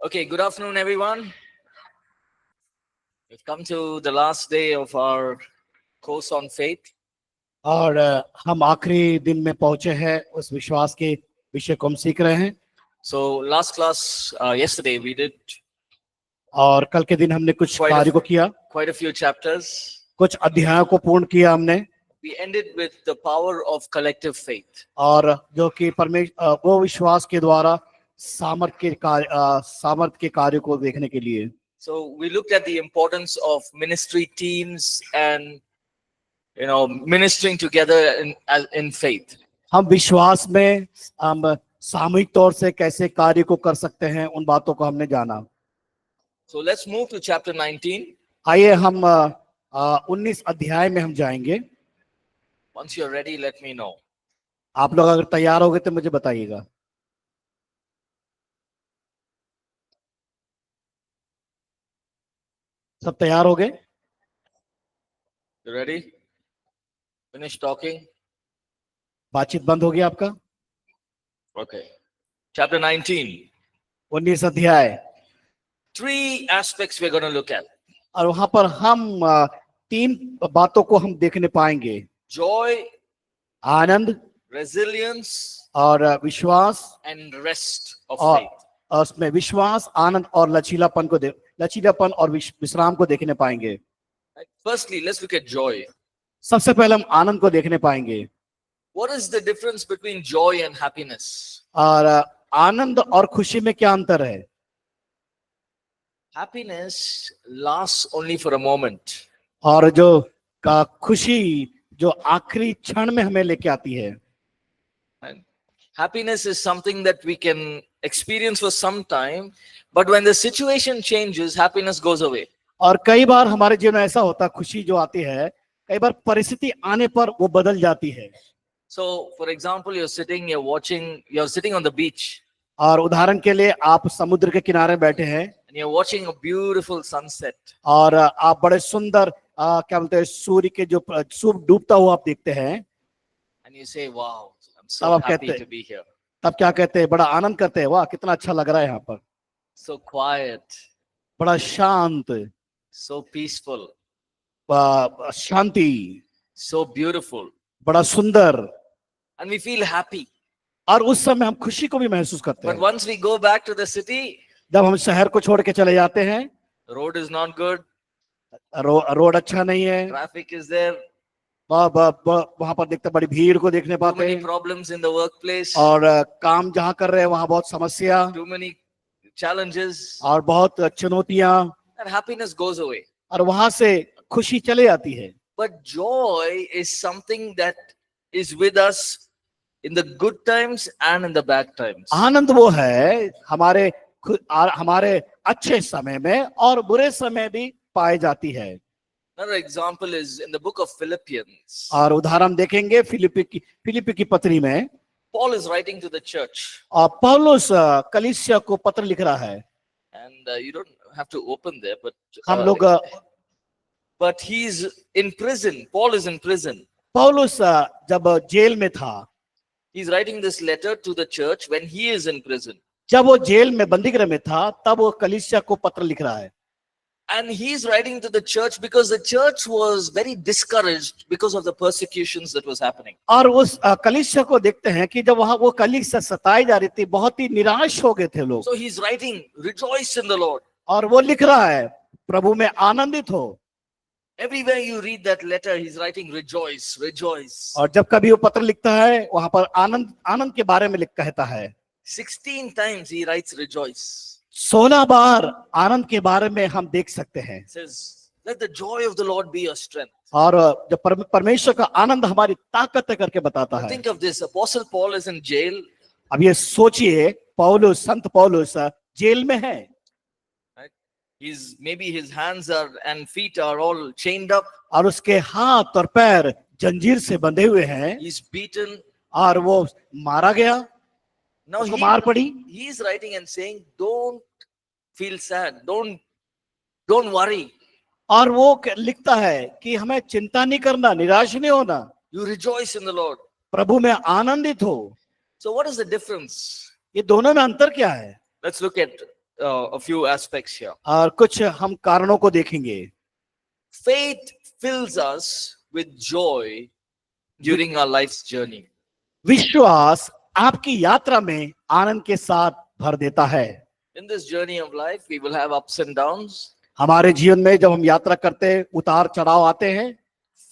Okay, good afternoon, everyone. We've come to the last day of our course on faith. और हम आखिरी दिन में पहुंचे हैं, उस विश्वास के विषय को हम सीख रहे हैं। So, last class, yesterday, we did और कल के दिन हमने कुछ कार्य को किया, quite a few chapters. कुछ अध्यायों को पूर्ण किया हमने, We ended with the power of collective faith. और जो कि वो विश्वास के द्वारा सामर्थ के कार्य को देखने के लिए। So, we looked at the importance of ministry teams and ministering together in faith. हम विश्वास में हम सामूहिक तौर से कैसे कार्य को कर सकते हैं, उन बातों को हमने जाना। So, let's move to chapter 19. आइए हम 19 अध्याय में हम जाएंगे। Once you're ready, let me know. आप लोग अगर तैयार हो गए तो मुझे बताइएगा। सब तैयार हो गए? You ready? Finish talking? बातचीत बंद हो गया आपका? Okay. Chapter 19. 19 अध्याय। 3 aspects we're going to look at. और वहां पर हम 3 बातों को हम देखने पाएंगे। Joy, आनंद, resilience, और विश्वास, and rest of और faith. उसमें विश्वास, आनंद और लचीलापन और विश्राम को देखने पाएंगे। Firstly, let's look at joy. सबसे पहले हम आनंद को देखने पाएंगे। What is the difference between joy and happiness? और आनंद और खुशी में क्या अंतर है? Happiness lasts only for a moment. और जो खुशी जो आखिरी क्षण में हमें लेके आती है। And happiness is something that we can experience for some time, but when the situation changes, happiness goes away. और कई बार हमारे जीवन में ऐसा होता है, खुशी जो आती है कई बार परिस्थिति आने पर वो बदल जाती है। So, for example, you're sitting on the beach. और उदाहरण के लिए आप समुद्र के किनारे बैठे हैं, And you're watching a beautiful sunset. और आप बड़े सुंदर क्या बोलते हैं, सूर्य के जो सूर्य डूबता हुआ आप देखते हैं। And you say, wow, I'm तब so आप happy कहते to be here. तब क्या कहते हैं, बड़ा आनंद करते हैं, वाह कितना अच्छा लग रहा है यहाँ पर, So quiet, बड़ा शांत, so peaceful, शांति, so beautiful. बड़ा सुंदर, And we feel happy. और उस समय हम खुशी को भी महसूस करते But हैं। once we go back to the city, जब हम शहर को छोड़ के चले जाते हैं, the road is not good, road अच्छा नहीं है, traffic is there, वहां पर देखते बड़ी भीड़ को देखने too पाते many हैं, problems in the workplace, और काम जहाँ कर रहे हैं वहां बहुत समस्या too many challenges, और बहुत चुनौतियां, and happiness goes away. और वहां से खुशी चले जाती है। But joy is something that is with us in the good times and in the bad times. आनंद वो है हमारे अच्छे समय में और बुरे समय भी पाई जाती है। Another example is in the book of Philippians. और उदाहरण देखेंगे फिलिप्पी की पत्री में। Paul is writing to the church. और पौलुस कलीसिया को पत्र लिख रहा है। And you don't have to open there, but हम लोग but he's in prison. Paul is in prison. पौलुस जब जेल में था, He's writing this letter to the church when he is in prison. जब वो जेल में बंदीगृह में था तब वो कलीसिया को पत्र लिख रहा है। And he's writing to the church because the church was very discouraged because of the persecutions that was happening. और उस कलीसिया को देखते हैं कि जब वहां वो कलीसिया सताई जा रही थी, बहुत ही निराश हो गए थे लोग। So he's writing, rejoice in the Lord. और वो लिख रहा है, प्रभु में आनंदित हो। Everywhere you read that letter, he's writing, rejoice, rejoice. और जब कभी वो पत्र लिखता है वहां पर आनंद के बारे में कहता है। 16 times he writes rejoice. 16 बार आनंद के बारे में हम देख सकते हैं। Says, let the joy of the Lord be your strength. और जब परमेश्वर का आनंद हमारी ताकत है करके बताता है। Think of this, Apostle Paul is in jail. अब ये सोचिए, संत पौलुस जेल में है। Maybe his hands and feet are all chained up. और उसके हाथ और पैर जंजीर से बंधे हुए हैं। He's beaten. और वो मारा गया, उसको मार पड़ी। He is writing and saying, don't feel sad, don't worry. और वो लिखता है कि हमें चिंता नहीं करना, निराश नहीं होना। You rejoice in the Lord. प्रभु में आनंदित हो। So what is the difference? ये दोनों में अंतर क्या है? Let's look at a few aspects here. और कुछ हम कारणों को देखेंगे। Faith fills us with joy during our life's journey. विश्वास आपकी यात्रा में आनंद के साथ भर देता है। In this journey of life, we will have ups and downs. हमारे जीवन में जब हम यात्रा करते हैं, उतार चढ़ाव आते हैं,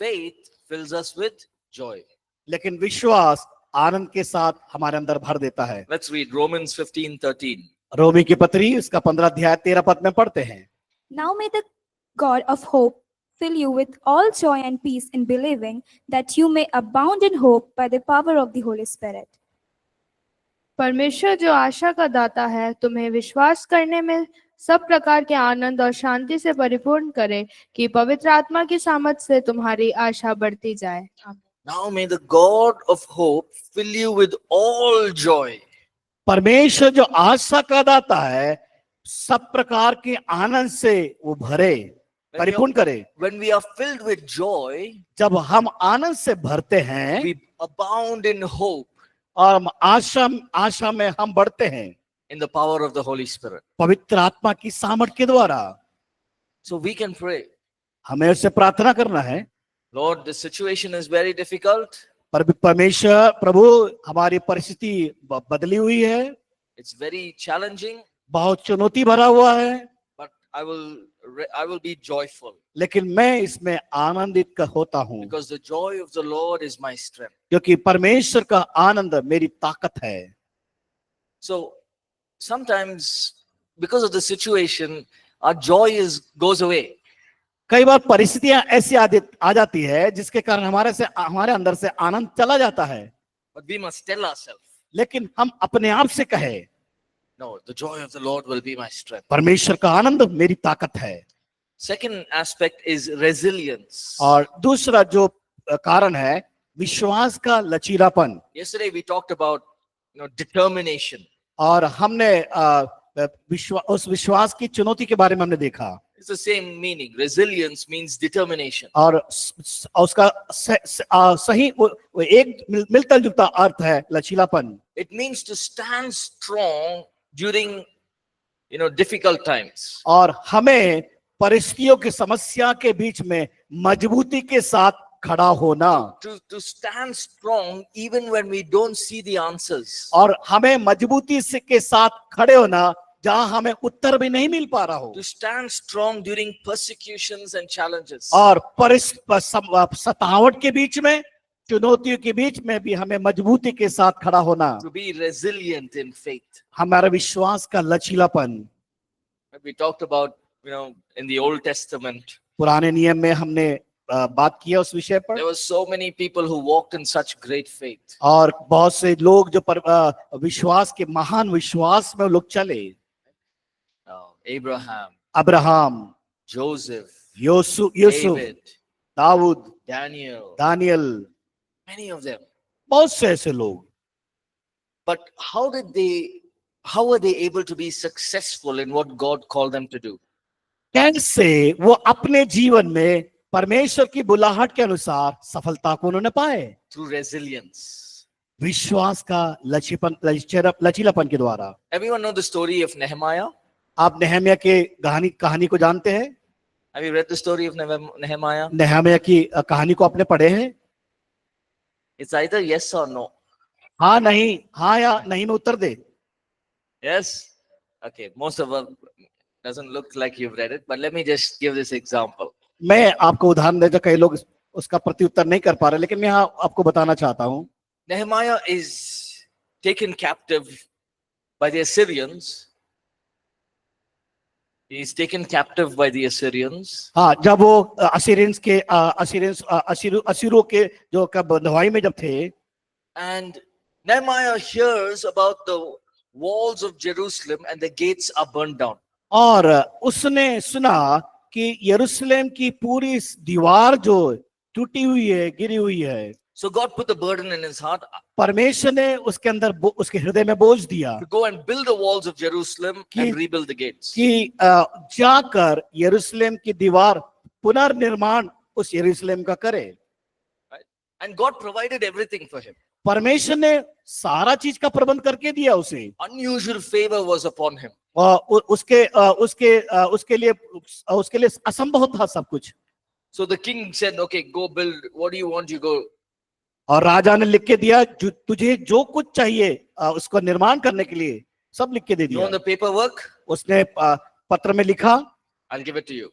Faith fills us with joy. लेकिन विश्वास आनंद के साथ हमारे अंदर भर देता है। Let's read Romans 15:13. रोमी की पत्री उसका 15 अध्याय 13 पद में पढ़ते हैं। Now may the God of hope fill you with all joy and peace in believing, that you may abound in hope by the power of the Holy Spirit. परमेश्वर जो आशा का दाता है तुम्हें विश्वास करने में सब प्रकार के आनंद और शांति से परिपूर्ण करे, कि पवित्र आत्मा की सामर्थ से तुम्हारी आशा बढ़ती जाए। Now may the God of hope fill you with all joy. परमेश्वर जो आशा का दाता है, सब प्रकार के आनंद से वो भरे, परिपूर्ण करे। When we are filled with joy, जब हम आनंद से भरते हैं we abound in hope और हम आशा में हम बढ़ते हैं in the power of the Holy Spirit. पवित्र आत्मा की सामर्थ के द्वारा। So we can pray, हमें उससे प्रार्थना करना है, Lord, this situation is very difficult. परमेश्वर प्रभु हमारी परिस्थिति बदली हुई है, It's very challenging, बहुत चुनौती भरा हुआ है, but I will be joyful लेकिन मैं इसमें आनंदित होता हूँ, because the joy of the Lord is my strength. क्योंकि परमेश्वर का आनंद मेरी ताकत है। So sometimes because of the situation, our joy goes away. कई बार परिस्थितियां ऐसी आ जाती है जिसके कारण हमारे अंदर से आनंद चला जाता है, But we must tell ourselves, लेकिन हम अपने आप से कहे, no, the joy of the Lord will be my strength. परमेश्वर का आनंद मेरी ताकत है। Second aspect is resilience. और दूसरा जो कारण है विश्वास का लचीलापन। Yesterday we talked about determination. और हमने उस विश्वास की चुनौती के बारे में हमने देखा। It's the same meaning. Resilience means determination. और उसका सही एक मिलता जुलता अर्थ है लचीलापन। It means to stand strong during difficult times. और हमें परिस्थितियों की समस्या के बीच में मजबूती के साथ खड़ा होना, To stand strong even when we don't see the answers. और हमें मजबूती से के साथ खड़े होना जहां हमें उत्तर भी नहीं मिल पा रहा हो, To stand strong during persecutions and challenges. और सतावट के बीच में, चुनौतियों के बीच में भी हमें मजबूती के साथ खड़ा होना, To be resilient in faith. हमारे विश्वास का लचीलापन। We talked about, in the Old Testament, पुराने नियम में हमने बात किया उस विषय पर, there were so many people who walked in such great faith. और बहुत से लोग जो विश्वास के महान विश्वास में लोग चले, Abraham, Abraham, Joseph, Yusuf, David, Daud, Daniel, Daniyal, many of them. बहुत से ऐसे लोग। But how were they able to be successful in what God called them to do? कैसे वो अपने जीवन में परमेश्वर की बुलाहट के अनुसार सफलता को उन्होंने पाए? Through resilience. विश्वास का लचीलापन के द्वारा। Everyone know the story of Nehemiah? आप नेहमिया के कहानी को जानते हैं? Have you read the story of Nehemiah? Nehemiah की कहानी को आपने पढ़े हैं? It's either yes or no. हाँ नहीं, हाँ या नहीं में उत्तर दे। Yes? Okay, most of us doesn't look like you've read it, but let me just give this example. मैं आपको उदाहरण देता, कई लोग उसका प्रत्युत्तर नहीं कर पा रहे, लेकिन मैं यहाँ आपको बताना चाहता हूँ। Nehemiah is taken captive by the Assyrians. He is taken captive by the Assyrians. हाँ, जब वो असीरों के जो बंधुआई में जब थे, And Nehemiah hears about the walls of Jerusalem and the gates are burned down. और उसने सुना कि यरूशलेम की पूरी दीवार जो टूटी हुई है, गिरी हुई है। So God put the burden in his heart परमेश्वर ने उसके अंदर उसके हृदय में बोझ दिया to go and build the walls of Jerusalem and rebuild the gates. कि जाकर यरूशलेम की दीवार पुनर्निर्माण उस यरूशलेम का करे। And God provided everything for him. परमेश्वर ने सारा चीज का प्रबंध करके दिया उसे, Unusual favor was upon him. और उसके लिए असंभव था सब कुछ। So the king said, okay, go build. What do you want? You go. और राजा ने लिख के दिया, तुझे जो कुछ चाहिए उसको निर्माण करने के लिए सब लिख के दे You want दिया। the paperwork? उसने पत्र में लिखा, I'll give it to you.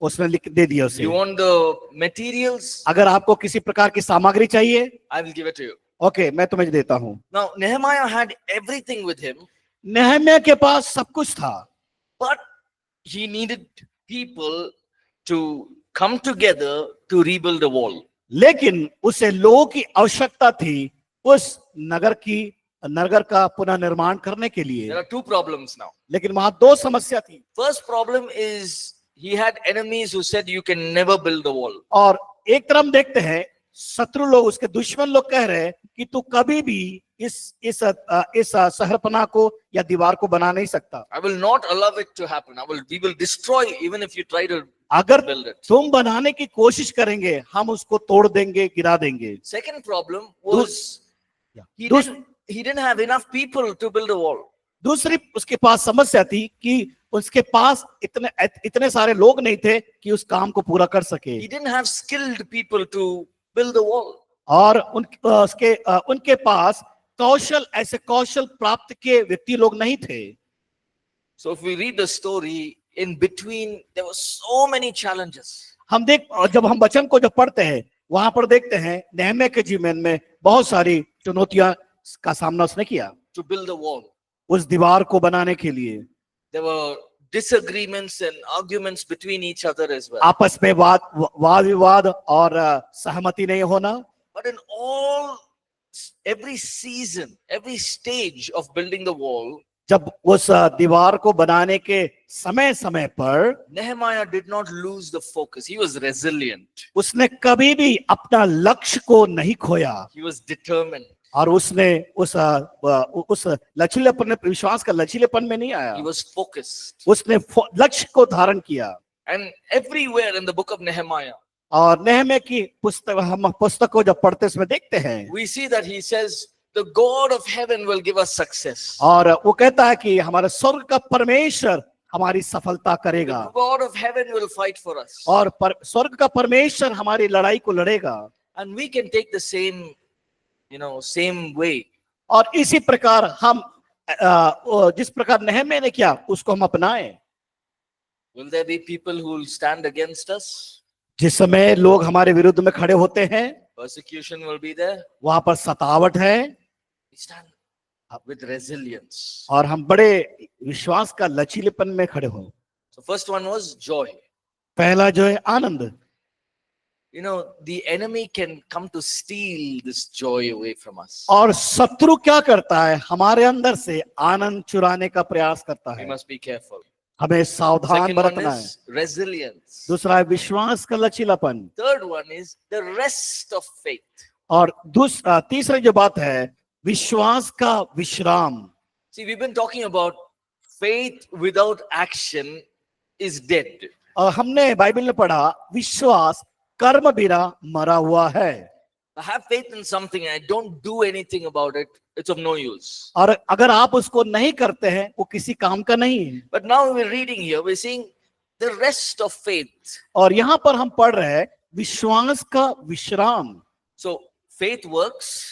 उसने लिख दे दिया उसे। You want the materials? अगर आपको किसी प्रकार की सामग्री चाहिए, I will give it to you. Okay, मैं तुम्हें देता हूँ। Now, Nehemiah had everything with him, नेहम्याह के पास सब कुछ था, but he needed people to come together to rebuild the wall. लेकिन उसे लोगों की आवश्यकता थी उस नगर का पुनर्निर्माण करने के लिए। There are two problems now. लेकिन वहां दो समस्या थी। First problem is he had enemies who said you can never build the wall. और एक तरफ देखते हैं, शत्रु लोग, उसके दुश्मन लोग कह रहे हैं कि तू कभी भी इस शहरपनाह को या दीवार को बना नहीं सकता। I will not allow it to happen. We will destroy even if you try to अगर build it. तुम बनाने की कोशिश करेंगे, हम उसको तोड़ देंगे, गिरा देंगे। Second problem was he didn't have enough people to build a wall. दूसरी उसके पास समस्या थी कि उसके पास इतने सारे लोग नहीं थे कि उस काम को पूरा कर सके। He didn't have skilled people to build the wall. और उनके पास ऐसे कौशल प्राप्त के व्यक्ति लोग नहीं थे। So if we read the story, in between there were so many challenges. जब हम वचन को जब पढ़ते हैं, वहां पर देखते हैं नेहम्याह के जीवन में बहुत सारी चुनौतियां का सामना उसने किया To build the wall, उस दीवार को बनाने के लिए। there were disagreements and arguments between each other as well. आपस में वाद विवाद और सहमति नहीं होना। But in every season, every stage of building the wall, जब उस दीवार को बनाने के समय पर Nehemiah did not lose the focus. He was resilient. उसने कभी भी अपना लक्ष्य को नहीं खोया, He was determined. और उसने उस लचीलेपन, विश्वास का लचीलेपन में नहीं आया। He was focused. उसने लक्ष्य को धारण किया। And everywhere in the book of Nehemiah, और नेहम्याह की हम पुस्तक को जब पढ़ते इसमें देखते हैं, we see that he says, the God of heaven will give us success. और वो कहता है कि हमारे स्वर्ग का परमेश्वर हमारी सफलता The करेगा, God of heaven will fight for us. और स्वर्ग का परमेश्वर हमारी लड़ाई को लड़ेगा। And we can take the same way. और इसी प्रकार हम जिस प्रकार नेहम्याह ने किया उसको हम अपनाएं। Will there be people who will stand against us? जिस समय लोग हमारे विरुद्ध में खड़े होते हैं, Persecution will be there. वहां पर सतावट है, We stand with resilience. और हम बड़े विश्वास का लचीलेपन में खड़े हों। So first one was joy. पहला जो है आनंद। The enemy can come to steal this joy away from us. और शत्रु क्या करता है, हमारे अंदर से आनंद चुराने का प्रयास करता We है। must be careful. हमें सावधान Second one बरतना है। is resilience. दूसरा है विश्वास का लचीलापन, Third one is the rest of faith. और तीसरी जो बात है विश्वास का विश्राम। See, we've been talking about faith without action is dead. और हमने बाइबल में पढ़ा विश्वास कर्म बिना मरा हुआ है। I have faith in something and I don't do anything about it, it's of no use. और अगर आप उसको नहीं करते हैं वो किसी काम का नहीं है। But now we're reading here, we're seeing the rest of faith. और यहाँ पर हम पढ़ रहे हैं विश्वास का विश्राम। So faith works,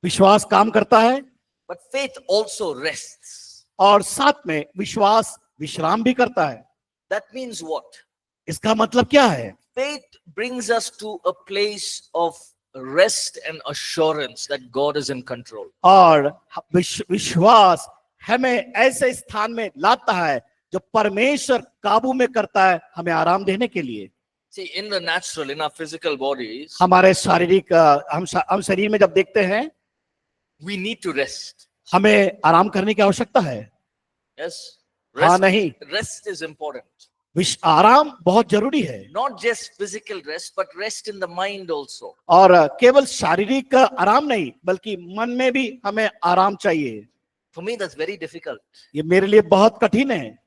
विश्वास काम करता है, but faith also rests. और साथ में विश्वास विश्राम भी करता है। That means what? इसका मतलब क्या है? Faith brings us to a place of rest and assurance that God is in control. और विश्वास हमें ऐसे स्थान में लाता है जो परमेश्वर काबू में करता है, हमें आराम देने के लिए। See, in the natural, in our physical bodies, हमारे शारीरिक हम शरीर में जब देखते हैं we need to rest. हमें आराम करने की आवश्यकता है। Yes? हाँ नहीं, Rest is important. आराम बहुत जरूरी है। Not just physical rest, but rest in the mind also. और केवल शारीरिक आराम नहीं बल्कि मन में भी हमें आराम चाहिए। For me, that's very difficult. ये मेरे लिए बहुत कठिन है।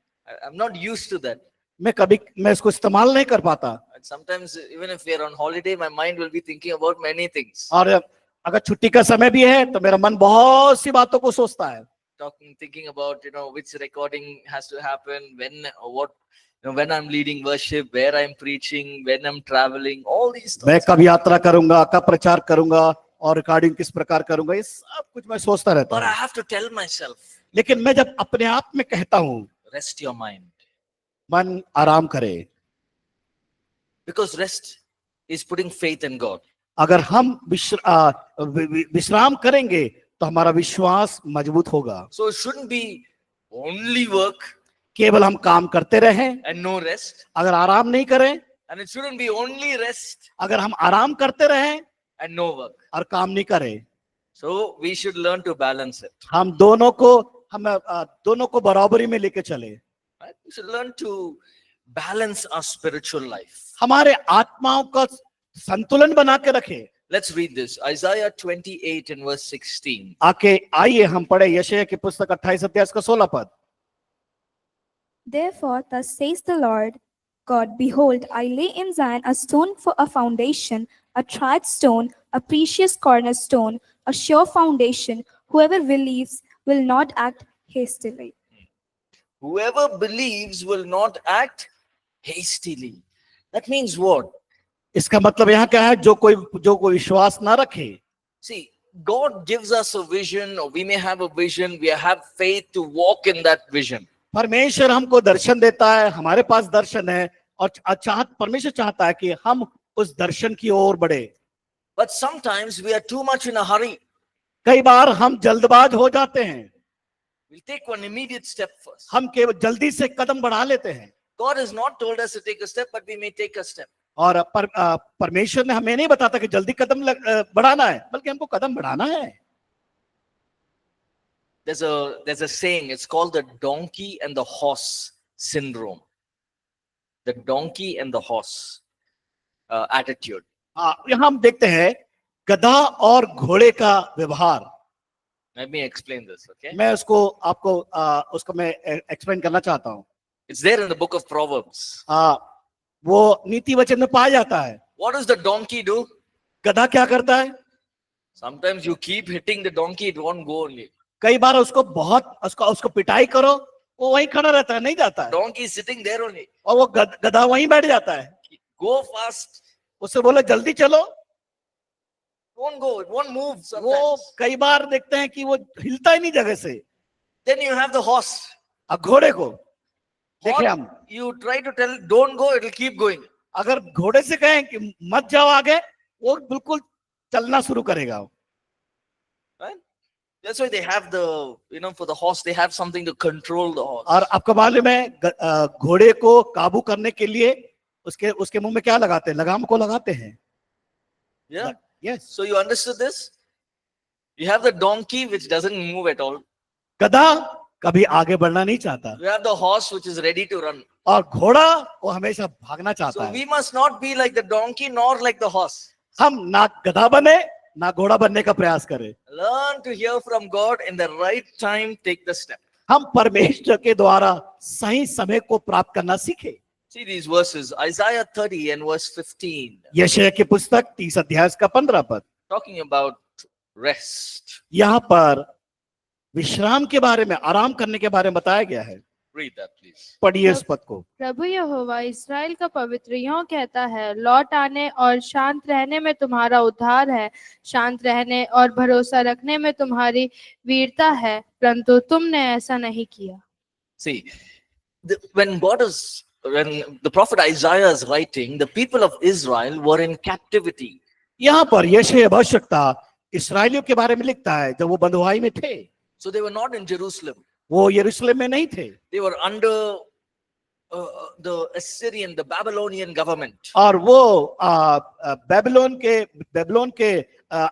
I'm not used to that. मैं इसको इस्तेमाल नहीं कर पाता। And sometimes, even if we are on holiday, my mind will be thinking about many things. और अगर छुट्टी का समय भी है तो मेरा मन बहुत सी बातों को सोचता है। Thinking about, which recording has to happen, when I'm leading worship, where I'm preaching, when I'm traveling, all these मैं thoughts. कब यात्रा करूंगा, कब प्रचार करूंगा और रिकॉर्डिंग किस प्रकार करूंगा, ये सब कुछ मैं सोचता रहता But I हूँ। have to tell myself, लेकिन मैं जब अपने आप में कहता हूँ rest your mind. मन आराम करे, Because rest is putting faith in God. अगर हम विश्राम करेंगे तो हमारा विश्वास मजबूत होगा। So it shouldn't be only work केवल हम काम करते रहें, and no rest. अगर आराम नहीं करें, And it shouldn't be only rest अगर हम आराम करते रहें and no work. और काम नहीं करें, So we should learn to balance it. हम दोनों को बराबरी में लेके चले। Right? We should learn to balance our spiritual life. हमारे आत्माओं का संतुलन बना के रखें। Let's read this. Isaiah 28 and verse 16. आइए हम पढ़े यशायाह की पुस्तक 28 अध्याय का 16 पद। Therefore, thus says the Lord God, behold, I lay in Zion a stone for a foundation, a tried stone, a precious cornerstone, a sure foundation. Whoever believes will not act hastily. Whoever believes will not act hastily. That means what? इसका मतलब यहाँ क्या है? जो कोई विश्वास ना रखे। See, God gives us a vision, or we may have a vision, we have faith to walk in that vision. परमेश्वर हमको दर्शन देता है, हमारे पास दर्शन है और परमेश्वर चाहता है कि हम उस दर्शन की ओर बढ़े। But sometimes we are too much in a hurry. कई बार हम जल्दबाज हो जाते हैं, We'll take one immediate step first. हम केवल जल्दी से कदम बढ़ा लेते हैं। God has not told us to take a step, but we may take a step. और परमेश्वर ने हमें नहीं बताता कि जल्दी कदम बढ़ाना है, बल्कि हमको कदम बढ़ाना है। There's a saying, it's called the donkey and the horse syndrome. The donkey and the horse attitude. यहाँ हम देखते हैं गधा और घोड़े का व्यवहार। Let me explain this, okay? मैं उसको मैं एक्सप्लेन करना चाहता हूँ। It's there in the book of Proverbs. वो नीति वचन में पाया जाता है। What does the donkey do? गधा क्या करता है? Sometimes you keep hitting the donkey, it won't go only. कई बार उसको पिटाई करो, वो वहीं खड़ा रहता है, नहीं जाता है। Donkey is sitting there only. और वो गधा वहीं बैठ जाता है। Go fast. उससे बोलो जल्दी चलो, It won't go, it won't move वो sometimes. कई बार देखते हैं कि वो हिलता ही नहीं जगह से। Then you have the horse. अब घोड़े को देखिए हम, You try to tell it, don't go, it will keep going. अगर घोड़े से कहें कि मत जाओ आगे, वो बिल्कुल चलना शुरू करेगा। Right? That's why they have for the horse, they have something to control the horse. और आपको मालूम है घोड़े को काबू करने के लिए उसके मुंह में क्या लगाते हैं? लगाम को लगाते हैं। Yeah. Yes, So you understood this? You have the donkey which doesn't move at all. गधा कभी आगे बढ़ना नहीं चाहता You have the horse which is ready to run. और घोड़ा वो हमेशा भागना चाहता So है। we must not be like the donkey nor like the horse. हम ना गधा बने ना घोड़ा बनने का प्रयास करें। Learn to hear from God in the right time, take the step. हम परमेश्वर के द्वारा सही समय को प्राप्त करना सीखे। See these verses, Isaiah 30 and verse 15, यशायाह की पुस्तक 30 अध्याय का 15 पद, talking about rest. यहाँ पर विश्राम के बारे में, आराम करने के बारे में बताया गया है। Read that, please. पढ़िए इस पद को। प्रभु यहोवा इस्राएल का पवित्र यों कहता है, लौट आने और शांत रहने में तुम्हारा उद्धार है, शांत रहने और भरोसा रखने में तुम्हारी वीरता है, परंतु तुमने ऐसा नहीं किया। See, when the prophet Isaiah is writing, the people of Israel were in captivity. यहाँ पर यशायाह भविष्यवक्ता इस्राएलियों के बारे में लिखता है जब वो बंधुआई में थे। So they were not in Jerusalem. वो यरूशलेम में नहीं थे They were under the Assyrian, the Babylonian government. और वो बेबीलोन के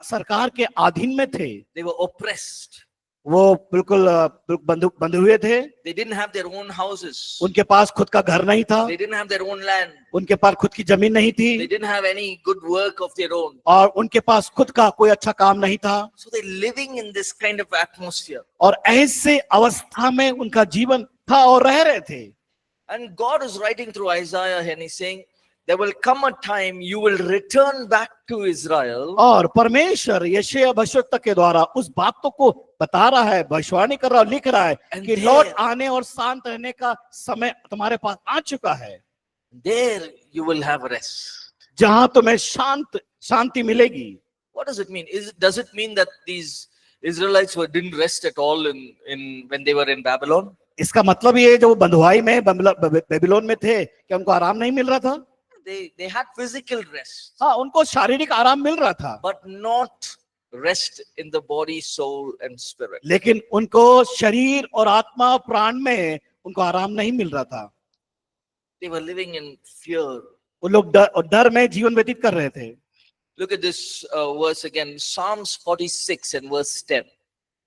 सरकार के अधीन में थे। They were oppressed. वो बिल्कुल बंधे हुए थे। They didn't have their own houses. उनके पास खुद का घर नहीं था, They didn't have their own land. उनके पास खुद की जमीन नहीं They थी didn't have any good work of their own. और उनके पास खुद का कोई अच्छा काम नहीं था। So they're living in this kind of atmosphere. और ऐसे अवस्था में उनका जीवन था और रह रहे थे। And God is writing through Isaiah and he's saying, there will come a time you will return back to Israel और परमेश्वर यशायाह भविष्यवक्ता के द्वारा उस बातों को बता रहा है, भविष्यवाणी कर रहा है, लिख रहा है And कि there- लौट आने और शांत रहने का समय तुम्हारे पास आ चुका है, there you will have rest. जहां तुम्हें शांति मिलेगी। What does it mean? Does it mean that these Israelites didn't rest at all in when they were in Babylon? इसका मतलब ये जो बंधुआई में बेबीलोन में थे, क्या उनको आराम नहीं मिल रहा था? They had physical rest, हाँ, उनको शारीरिक आराम मिल रहा था, but not rest in the body, soul, and spirit. लेकिन उनको शरीर और आत्मा प्राण में उनको आराम नहीं मिल रहा था। They were living in fear. वो लोग डर में जीवन व्यतीत कर रहे थे। Look at this verse again, Psalms 46 and verse 10.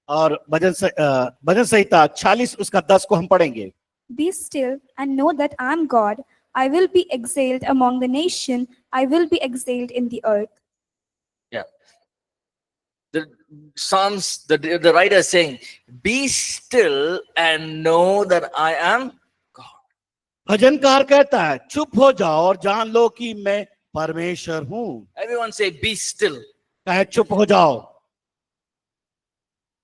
और भजन संहिता 46 उसका 10 को हम पढ़ेंगे। Be still and know that I am God. I will be exalted among the nation. I will be exalted in the earth. Yeah. The Psalms, the writer is saying, be still and know that I am God. भजनकार कहता है, चुप हो जाओ और जान लो कि मैं परमेश्वर हूँ। Everyone say, be still. कहे चुप हो जाओ,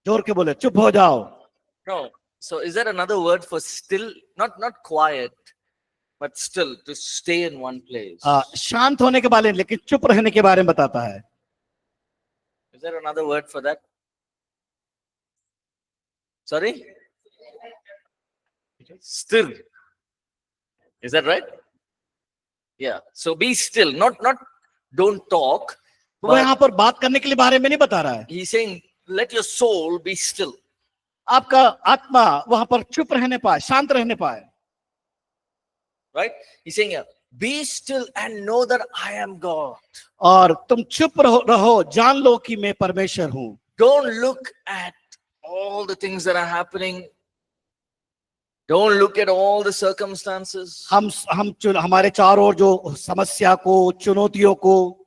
जोर के बोले चुप हो जाओ। No. So is there another word for still? Not quiet, but still, to stay in one place. शांत होने के बारे में, लेकिन चुप रहने के बारे में बताता है। Is there another word for that? Sorry? Still. Is that right? Yeah. So be still. Not don't talk. वो But यहाँ पर बात करने के लिए बारे में नहीं बता रहा है। he's saying, let your soul be still. आपका आत्मा वहां पर चुप रहने पाए, शांत रहने पाए। Right? He's saying, be still and know that I am God. और तुम चुप रहो, जान लो कि मैं परमेश्वर हूँ। Don't look at all the things that are happening. Don't look at all the circumstances. हमारे चारों ओर जो समस्या को, चुनौतियों को,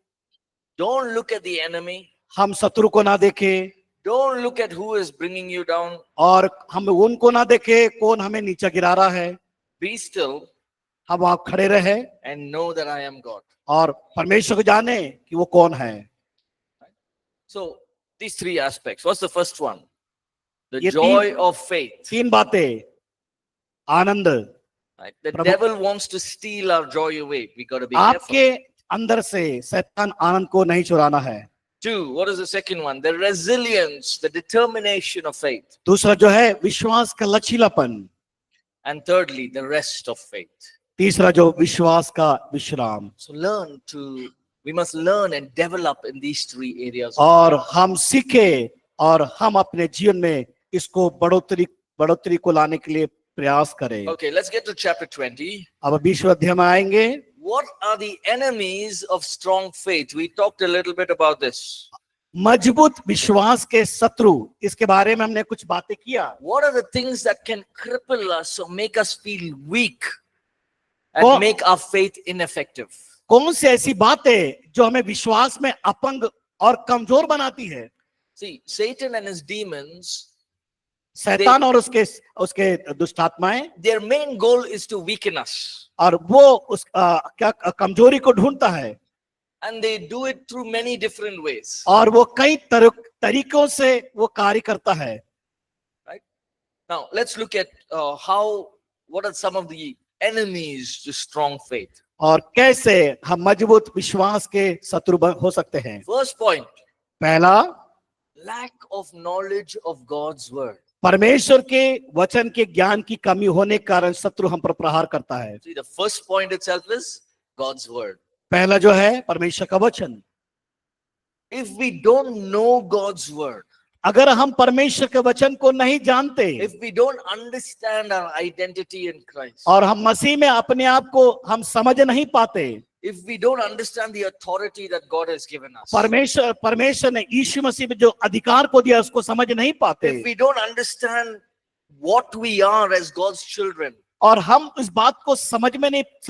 Don't look at the enemy. हम शत्रु को ना देखे Don't look at who is bringing you down. और हम उनको ना देखे कौन हमें नीचे गिरा रहा है। Be still हम वहां खड़े रहे and know that I am God. और परमेश्वर को जाने कि वो कौन है। So these three aspects. What's the first one? The ये joy of faith. तीन बातें, आनंद। Right? The Prabhu- devil wants to steal our joy away. We got to be careful. आपके अंदर से शैतान आनंद को नहीं चुराना है। 2. What is the second one? The resilience, the determination of faith. दूसरा जो है विश्वास का लचीलापन। And thirdly, the rest of faith. तीसरा जो विश्वास का विश्राम। So we must learn and develop in these three areas. और हम सीखे और हम अपने जीवन में इसको बढ़ोतरी को लाने के लिए प्रयास करें। Okay, let's get to chapter 20. अब 20वें अध्याय में आएंगे। What are the enemies of strong faith? We talked a little bit about this. मजबूत विश्वास के शत्रु, इसके बारे में हमने कुछ बातें किया। What are the things that can cripple us or make us feel weak Oh. and make our faith ineffective? कौन सी ऐसी बातें जो हमें विश्वास में अपंग और कमजोर बनाती है? See, Satan and his demons, शैतान और उसके दुष्टात्माएं, their main goal is to weaken us. और वो क्या कमजोरी को ढूंढता है And they do it through many different ways. और वो कई तरीकों से वो कार्य करता है। Now, let's look at what are some of the enemies to strong faith. और कैसे हम मजबूत विश्वास के शत्रु हो सकते हैं। First point, पहला, lack of knowledge of God's word. परमेश्वर के वचन के ज्ञान की कमी होने के कारण शत्रु हम पर प्रहार करता है। See, the first point itself is God's word. पहला जो है परमेश्वर का वचन। If we don't know God's word, अगर हम परमेश्वर के वचन को नहीं जानते if we don't understand our identity in Christ, और हम मसीह में अपने आप को हम समझ नहीं पाते, if we don't understand the authority that God has given us, परमेश्वर ने यीशु मसीह में जो अधिकार को दिया उसको समझ नहीं पाते, if we don't understand what we are as God's children, और हम इस बात को समझ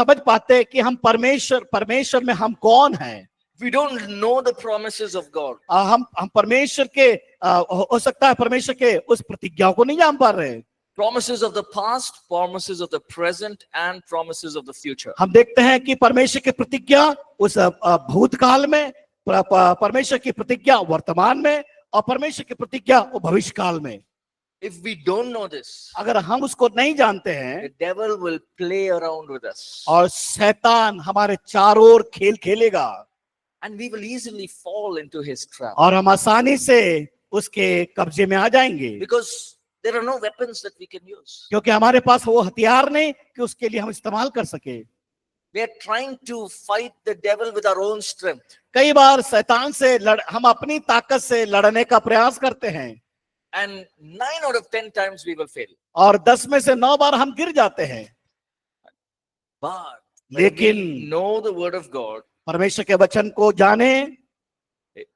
पाते कि हम परमेश्वर में हम कौन हैं, if we don't know the promises of God, हम परमेश्वर के हो सकता है परमेश्वर के उस प्रतिज्ञा को नहीं जान पा रहे, Promises of the past, promises of the present, and promises of the future. हम देखते हैं कि परमेश्वर की प्रतिज्ञा उस भूतकाल में, परमेश्वर की प्रतिज्ञा वर्तमान में, और परमेश्वर की प्रतिज्ञा वो भविष्य काल में। If we don't know this, अगर हम उसको नहीं जानते हैं, the devil will play around with us. और शैतान हमारे चारों ओर खेल खेलेगा, And we will easily fall into his trap. और हम आसानी से उसके कब्जे में आ जाएंगे, Because there are no weapons that we can use. क्योंकि हमारे पास वो हथियार नहीं कि उसके लिए हम इस्तेमाल कर सके। We are trying to fight the devil with our own strength. कई बार शैतान से हम अपनी ताकत से लड़ने का प्रयास करते हैं, And 9 out of 10 times we will fail. और 10 में से 9 बार हम गिर जाते हैं। But when लेकिन we know the word of God, परमेश्वर के वचन को जाने,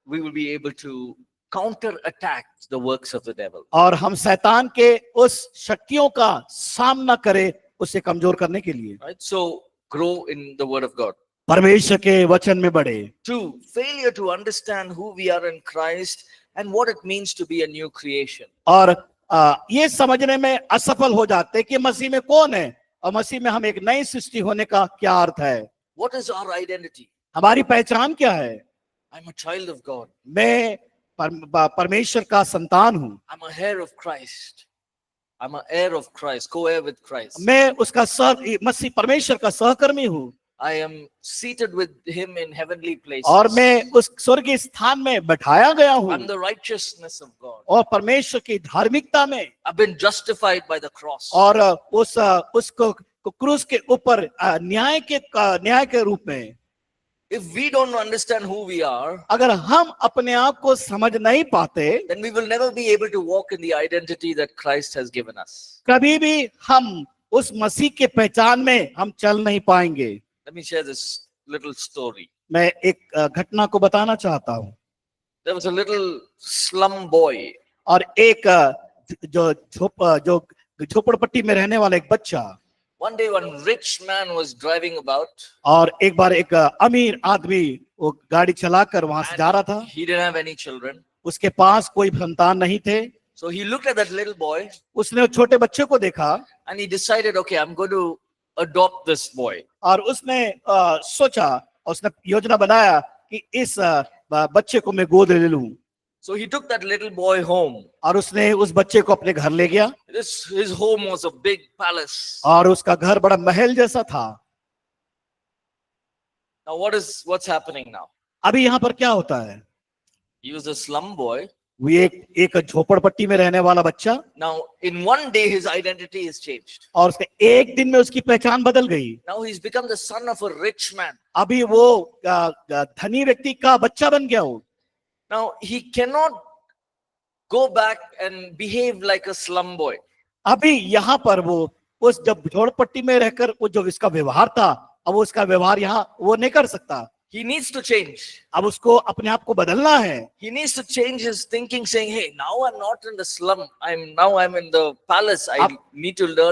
we will be able to counter attack the works of the devil. और हम शैतान के उस शक्तियों का सामना करें उसे कमजोर करने के लिए। Right? So grow in the word of God. परमेश्वर के वचन में बढ़े। 2, failure to understand who we are in Christ and what it means to be a new creation. और ये समझने में असफल हो जाते कि मसीह में कौन है और मसीह में हम एक नई सृष्टि होने का क्या अर्थ है। What is our identity? हमारी पहचान क्या है? I'm a child of God. मैं परमेश्वर का संतान हूँ, I'm a heir of Christ. I'm an heir of Christ, co-heir with Christ. मैं उसका मसीह परमेश्वर का सहकर्मी हूँ, I am seated with him in heavenly places. और मैं उस स्वर्गीय स्थान में बैठाया गया हूँ, I'm the righteousness of God. और परमेश्वर की धार्मिकता में, I've been justified by the cross. और उसको क्रूस के ऊपर न्याय के रूप में। If we don't understand who we are, अगर हम अपने आप को समझ नहीं पाते, then we will never be able to walk in the identity that Christ has given us. कभी भी हम उस मसीह के पहचान में हम चल नहीं पाएंगे। Let me share this little story. मैं एक घटना को बताना चाहता हूँ। There was a little slum boy. और एक जो झोपड़पट्टी में रहने वाला एक बच्चा, One day, one rich man was driving about. और एक बार एक अमीर आदमी वो गाड़ी चलाकर वहां से जा रहा था। He didn't have any children. उसके पास कोई संतान नहीं थे। So he looked at that little boy उसने उस छोटे बच्चे को देखा, and he decided, okay, I'm going to adopt this boy. और उसने सोचा, उसने योजना बनाया कि इस बच्चे को मैं गोद ले लूं। So he took that little boy home. और उसने उस बच्चे को अपने घर ले गया। His home was a big palace. और उसका घर बड़ा महल जैसा था। Now what's happening now? अभी यहाँ पर क्या होता है? He was a slum boy. वो एक झोपड़पट्टी में रहने वाला बच्चा, Now in one day his identity is changed. और उसके एक दिन में उसकी पहचान बदल गई। Now he's become the son of a rich man. अभी वो धनी व्यक्ति का बच्चा बन गया हो। Now he cannot go back and behave like a slum boy. अभी यहाँ पर वो उस जब झोपड़पट्टी में रहकर वो जो इसका व्यवहार था, अब वो उसका व्यवहार यहाँ वो नहीं कर सकता। He needs to change. अब उसको अपने आप को बदलना है। He needs to change his thinking, saying, "Hey, now I'm not in the slum. I'm in the palace. I need to learn."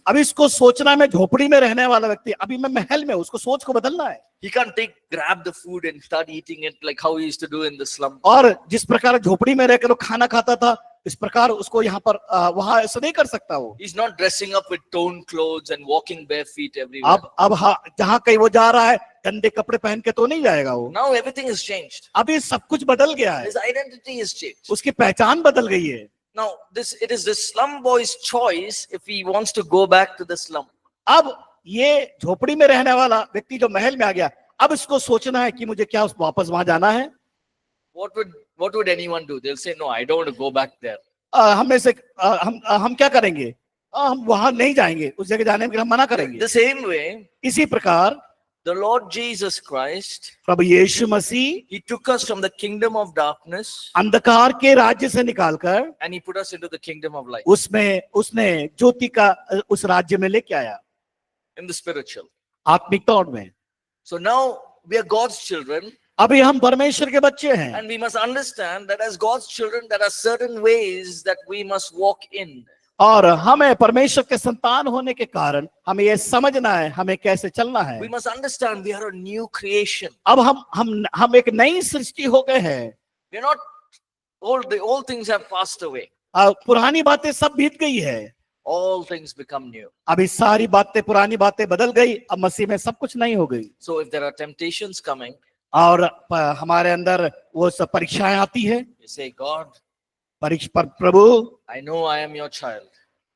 अभी इसको सोचना, मैं झोपड़ी में रहने वाला व्यक्ति, अभी मैं महल में, उसको सोच को बदलना है। He can't grab the food and start eating it like how he used to do in the slum. और जिस प्रकार झोपड़ी में रहकर वो खाना खाता था, इस प्रकार उसको यहाँ पर वहां ऐसा नहीं कर सकता वो। He's not dressing up with torn clothes and walking bare feet everywhere. अब जहाँ कहीं वो जा रहा है, गंदे कपड़े पहन के तो नहीं जाएगा वो। Now everything has changed. अभी सब कुछ बदल गया है। His identity has changed. उसकी पहचान बदल गई है। Now it is the slum boy's choice if he wants to go back to the slum. अब ये झोपड़ी में रहने वाला व्यक्ति जो महल में आ गया, अब इसको सोचना है कि मुझे क्या वापस वहां जाना है। What would anyone do? They'll say, "No, I don't want to go back there." हम में से हम क्या करेंगे? हम वहां नहीं जाएंगे, उस जगह जाने के लिए हम मना करेंगे। The same way, इसी प्रकार the Lord Jesus Christ, Prabhu Yeshu Masih he took us from the kingdom of darkness अंधकार के राज्य से निकालकर and he put us into the kingdom of light, उसमें उसने ज्योति का उस राज्य में लेके आया, in the spiritual. आत्मिक तौर में। So now we are God's children. अभी हम परमेश्वर के बच्चे हैं, And we must understand that as God's children, there are certain ways that we must walk in. और हमें परमेश्वर के संतान होने के कारण हमें ये समझना है हमें कैसे चलना है। We must understand we are a new creation. अब हम एक नई सृष्टि हो गए हैं। We are not old. The old things have passed away. पुरानी बातें सब बीत गई है। all things become new. अभी सारी बातें, पुरानी बातें बदल गई, अब मसीह में सब कुछ नई हो गई। So if there are temptations coming, और हमारे अंदर वो सब परीक्षाएं आती है, you say, God, Prabhu I know I am your child.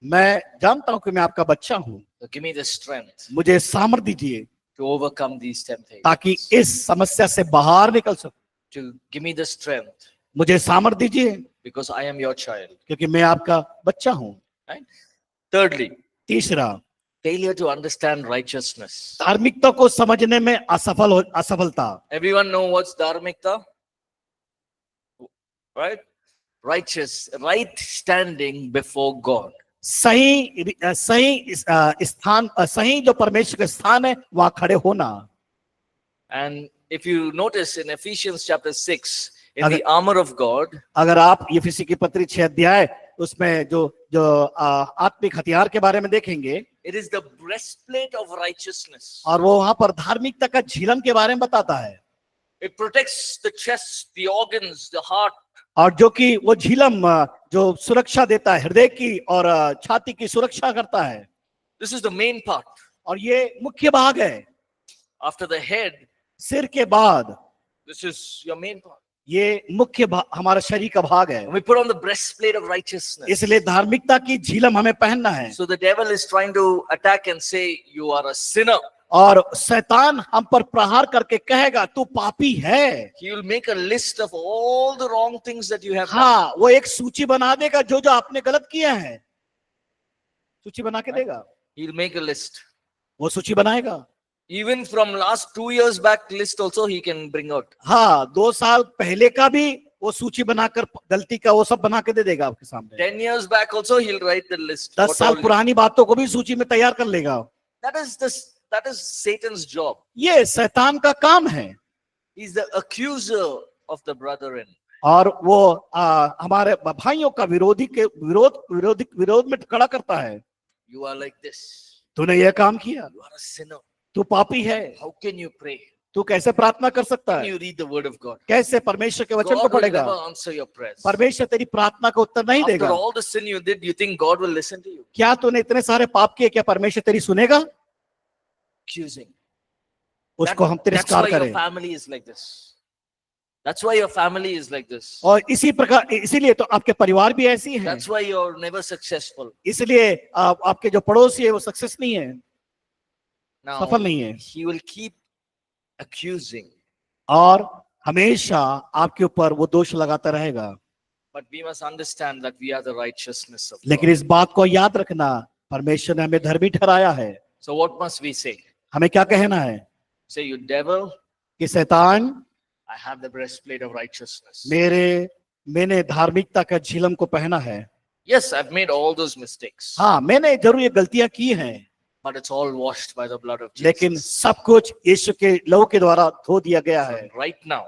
मैं जानता हूं कि मैं आपका बच्चा हूं, So give me the strength मुझे सामर्थ दीजिए to overcome these temptations. ताकि इस समस्या से बाहर निकल सकूं। To give me the strength मुझे सामर्थ दीजिए because I am your child. क्योंकि मैं आपका बच्चा हूं। Right? Thirdly, तीसरा, failure to understand righteousness. धार्मिकता को समझने में असफलता। Everyone know what's dharmikta? Right? Righteous, right standing before God. सही स्थान, सही जो परमेश्वर का स्थान है वहां खड़े होना। And if you notice in Ephesians chapter 6, in अगर- the armor of God, अगर आप यफिसी की पत्री 6 अध्याय उसमें जो आत्मिक हथियार के बारे में देखेंगे, it is the breastplate of righteousness. और वो वहां पर धार्मिकता का झिलम के बारे में बताता है, It protects the chest, the organs, the heart. और जो कि वो झिलम जो सुरक्षा देता है, हृदय की और छाती की सुरक्षा करता है। This is the main part. और ये मुख्य भाग है। After the head, सिर के बाद this is your main part. ये मुख्य हमारा शरीर का भाग है। And we put on the breastplate of righteousness. इसलिए धार्मिकता की झिलम हमें पहनना है। So the devil is trying to attack and say, you are a sinner. और शैतान हम पर प्रहार करके कहेगा तू पापी है। He will make a list of all the wrong things that you have done. हाँ, वो एक सूची बना देगा जो जो आपने गलत किया है, सूची बना के देगा। He'll make a list. वो सूची बनाएगा। Even from last 2 years back list also he can bring out. हाँ, 2 साल पहले का भी वो सूची बनाकर गलती का वो सब बना के दे देगा आपके सामने। 10 years back also he'll write the list. 10 What साल all- पुरानी बातों को भी सूची में तैयार कर लेगा। That is Satan's job. ये शैतान का काम है। He's the accuser of the brethren. और वो हमारे भाइयों का विरोध में खड़ा करता है। You are like this. तूने ये काम किया, You are a sinner. तू पापी है, How can you pray? तू कैसे प्रार्थना कर सकता How can है, you read the word of God? कैसे परमेश्वर के वचन को God will पढ़ेगा। never answer your prayers. परमेश्वर तेरी प्रार्थना का उत्तर नहीं After देगा। all the sin you did, you think God will listen to you? क्या तूने इतने सारे पाप किए, क्या परमेश्वर तेरी सुनेगा? Accusing. उसको हम That's तिरस्कार why your करें। family is like this. That's why your family is like this. और इसी प्रकार, इसीलिए तो आपके परिवार भी ऐसी हैं। That's why you're never successful. इसलिए आपके जो पड़ोसी है वो सक्सेस नहीं है, Now, सफल नहीं है, he will keep accusing. और हमेशा आपके ऊपर वो दोष लगाता रहेगा। But we must understand that we are the righteousness of लेकिन God. इस बात को याद रखना, परमेश्वर ने हमें धर्मी ठहराया है। So what must we say? हमें क्या कहना है Say, you devil, कि शैतान, I have the breastplate of righteousness. मैंने धार्मिकता का झिलम को पहना है। Yes, I've made all those mistakes. हाँ, मैंने जरूर ये गलतियां की हैं, But it's all washed by the blood of लेकिन Jesus. सब कुछ यीशु के लहू के द्वारा धो दिया गया है। And right now,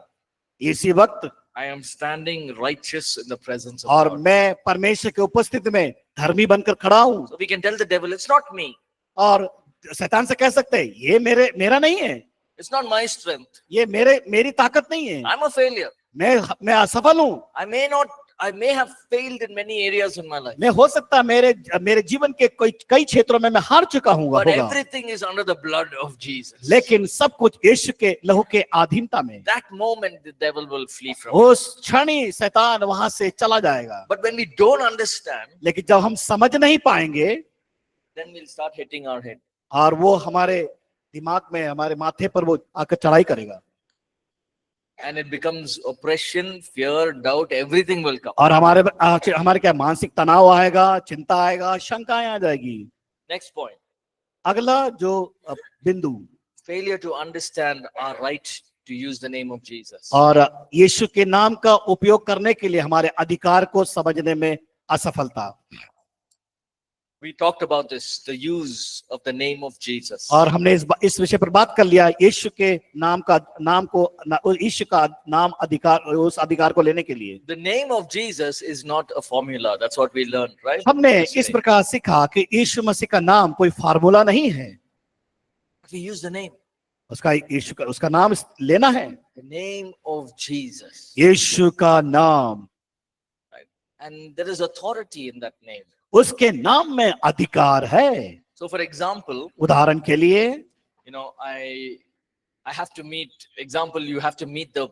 इसी वक्त I am standing righteous in the presence of और God. मैं परमेश्वर के उपस्थिति में धर्मी बनकर खड़ा हूँ। So we can tell the devil, it's not me. और शैतान से कह सकते हैं ये मेरा नहीं है, It's not my strength. ये मेरी ताकत नहीं है, I'm a failure. मैं असफल हूँ। I may have failed in many areas in my life. मैं हो सकता है मेरे जीवन के कई क्षेत्रों में मैं हार चुका हूँ But होगा, everything is under the blood of Jesus. लेकिन सब कुछ यीशु के लहू के अधीनता में। That moment the devil will flee from you. उस क्षण ही शैतान वहां से चला जाएगा। But when we don't understand, लेकिन जब हम समझ नहीं पाएंगे, then we'll start hitting our head. और वो हमारे दिमाग में, हमारे माथे पर वो आकर चढ़ाई करेगा, And it becomes oppression, fear, doubt, everything will come. और हमारे क्या मानसिक तनाव आएगा, चिंता आएगा, शंकाएं आ जाएगी। Next point. अगला जो बिंदु, Failure to understand our right to use the name of Jesus. और यीशु के नाम का उपयोग करने के लिए हमारे अधिकार को समझने में असफलता। We talked about this, the use of the name of Jesus. और हमने इस विषय पर बात कर लिया, यीशु के यीशु का नाम अधिकार, उस अधिकार को लेने के लिए। The name of Jesus is not a formula. That's what we learned, right? हमने Yesterday. इस प्रकार सीखा कि यीशु मसीह का नाम कोई फार्मूला नहीं है, We use the name. उसका नाम लेना है, The name of Jesus. यीशु का नाम। And there is authority in that name. उसके नाम में अधिकार है। So, for example, उदाहरण के लिए, I have to meet. Example, you have to meet the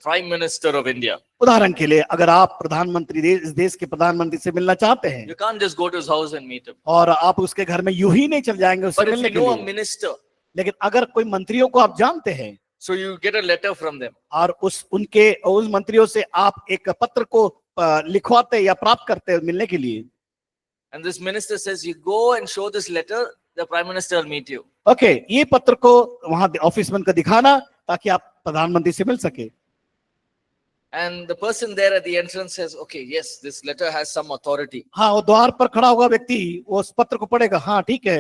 Prime Minister of India. उदाहरण के लिए अगर आप इस देश के प्रधानमंत्री से मिलना चाहते हैं You can't just go to his house and meत him. और आप उसके घर में यूं ही नहीं चल जाएंगे उससे But if मिलने you के know a लिए। minister, लेकिन अगर कोई मंत्रियों को आप जानते हैं so you get a letter from them. और उस मंत्रियों से आप एक पत्र को लिखवाते या प्राप्त करते हैं मिलने के लिए, And this minister says, you go and show this letter, the Prime Minister will meet you. Okay, ये पत्र को वहां ऑफिस में उनका दिखाना ताकि आप प्रधानमंत्री से मिल सके। And the person there at the entrance says, okay, yes, this letter has some authority. हाँ, वो द्वार पर खड़ा हुआ व्यक्ति वो उस पत्र को पढ़ेगा, हाँ ठीक है,